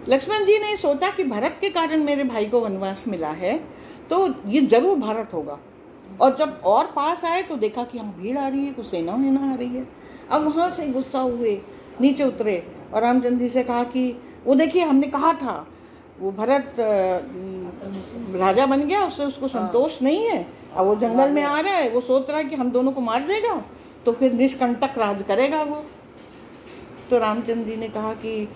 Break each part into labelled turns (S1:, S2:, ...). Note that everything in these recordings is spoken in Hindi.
S1: लक्ष्मण जी ने सोचा कि भरत के कारण मेरे भाई को वनवास मिला है, तो ये जरूर भरत होगा। और जब और पास आए तो देखा कि हम भीड़ आ रही है, कुछ सेना वेना आ रही है। अब वहाँ से गुस्सा हुए नीचे उतरे और रामचंद्र जी से कहा कि वो देखिए, हमने कहा था वो भरत राजा बन गया, उससे उसको संतोष नहीं है। अब वो जंगल में आ रहा है, वो सोच रहा है कि हम दोनों को मार देगा तो फिर निष्कंटक राज करेगा वो। तो रामचंद्र जी ने कहा कि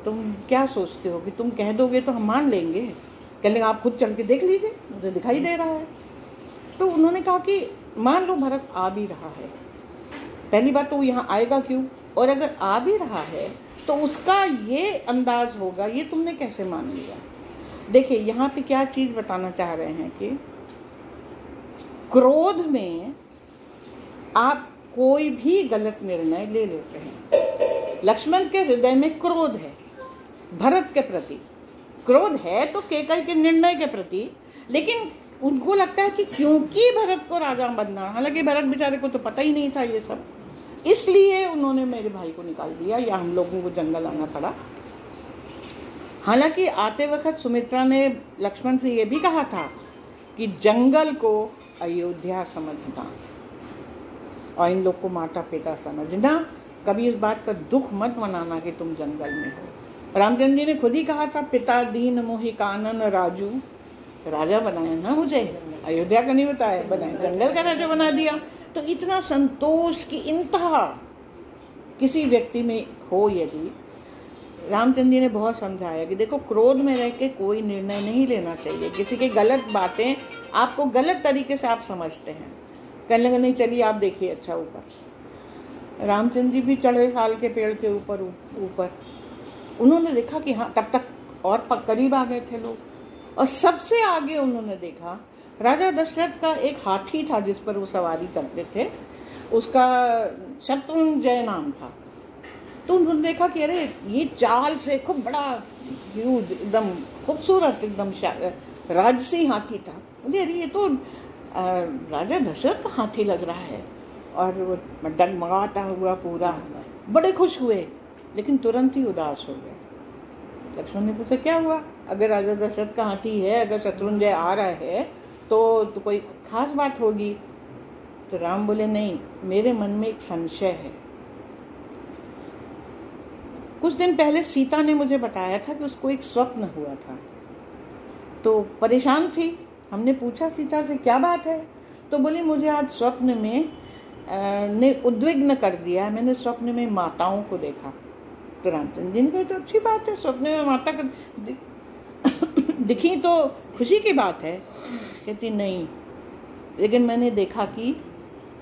S1: तुम क्या सोचते हो कि तुम कह दोगे तो हम मान लेंगे? कहने आप खुद चल के देख लीजिए, मुझे दिखाई दे रहा है। तो उन्होंने कहा कि मान लो भरत आ भी रहा है, पहली बात तो वो यहाँ आएगा क्यों, और अगर आ भी रहा है तो उसका ये अंदाज होगा, ये तुमने कैसे मान लिया? देखिए यहाँ पे क्या चीज बताना चाह रहे हैं कि क्रोध में आप कोई भी गलत निर्णय ले लेते हैं। लक्ष्मण के हृदय में क्रोध है भरत के प्रति, क्रोध है तो केकई के निर्णय के प्रति, लेकिन उनको लगता है कि क्योंकि भरत को राजा बनना, हालांकि भरत बेचारे को तो पता ही नहीं था ये सब, इसलिए उन्होंने मेरे भाई को निकाल दिया या हम लोगों को जंगल आना पड़ा। हालांकि आते वक्त सुमित्रा ने लक्ष्मण से ये भी कहा था कि जंगल को अयोध्या समझना और इन लोग को माता पिता समझना, कभी इस बात का दुख मत मनाना कि तुम जंगल में हो। रामचंद्र जी ने खुद ही कहा था, पिता दीन मोहि कानन राजू, राजा बनाया ना मुझे, अयोध्या का नहीं बताया, बनाया जंगल का राजा बना दिया। तो इतना संतोष की इंतहा किसी व्यक्ति में हो यदि, रामचंद्र जी ने बहुत समझाया कि देखो क्रोध में रह के कोई निर्णय नहीं लेना चाहिए। किसी की गलत बातें आपको गलत तरीके से आप समझते हैं, कहने लगे नहीं चलिए आप देखिए अच्छा ऊपर। रामचंद्र जी भी चढ़े साल के पेड़ के ऊपर ऊपर, उन्होंने देखा कि हाँ, तब तक और करीब आ गए थे लोग, और सबसे आगे उन्होंने देखा राजा दशरथ का एक हाथी था जिस पर वो सवारी करते थे, उसका शत्रुंजय नाम था। तो उन्होंने देखा कि अरे ये चाल से खूब बड़ा ह्यूज, एकदम खूबसूरत, एकदम राजसी हाथी था। मुझे अरे ये तो राजा दशरथ का हाथी लग रहा है, और वो डगमगाता हुआ पूरा, बड़े खुश हुए, लेकिन तुरंत ही उदास हो गए। लक्ष्मण ने पूछा क्या हुआ? अगर राजा दशरथ का हाथी है, अगर शत्रुंजय आ रहा है तो कोई खास बात होगी। तो राम बोले नहीं, मेरे मन में एक संशय है। कुछ दिन पहले सीता ने मुझे बताया था कि उसको एक स्वप्न हुआ था, तो परेशान थी। हमने पूछा सीता से क्या बात है, तो बोली मुझे आज स्वप्न में ने उद्विग्न कर दिया है, मैंने स्वप्न में माताओं को देखा। तो रामचंद्र जी ने कहा तो अच्छी बात है, स्वप्न में माता दिखी तो खुशी की बात है। कहती नहीं, लेकिन मैंने देखा कि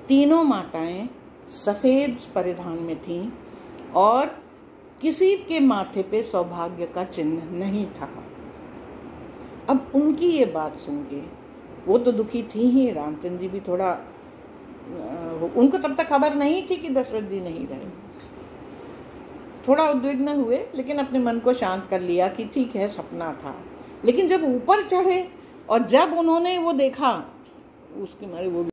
S1: तीनों माताएं सफेद परिधान में थीं और किसी के माथे पे सौभाग्य का चिन्ह नहीं था। अब उनकी ये बात सुन के वो तो दुखी थी ही, रामचंद्र जी भी थोड़ा, उनको तब तक खबर नहीं थी कि दशरथ जी नहीं रहे, थोड़ा उद्विग्न हुए, लेकिन अपने मन को शांत कर लिया कि ठीक है सपना था। लेकिन जब ऊपर चढ़े और जब उन्होंने वो देखा, उसके मारे वो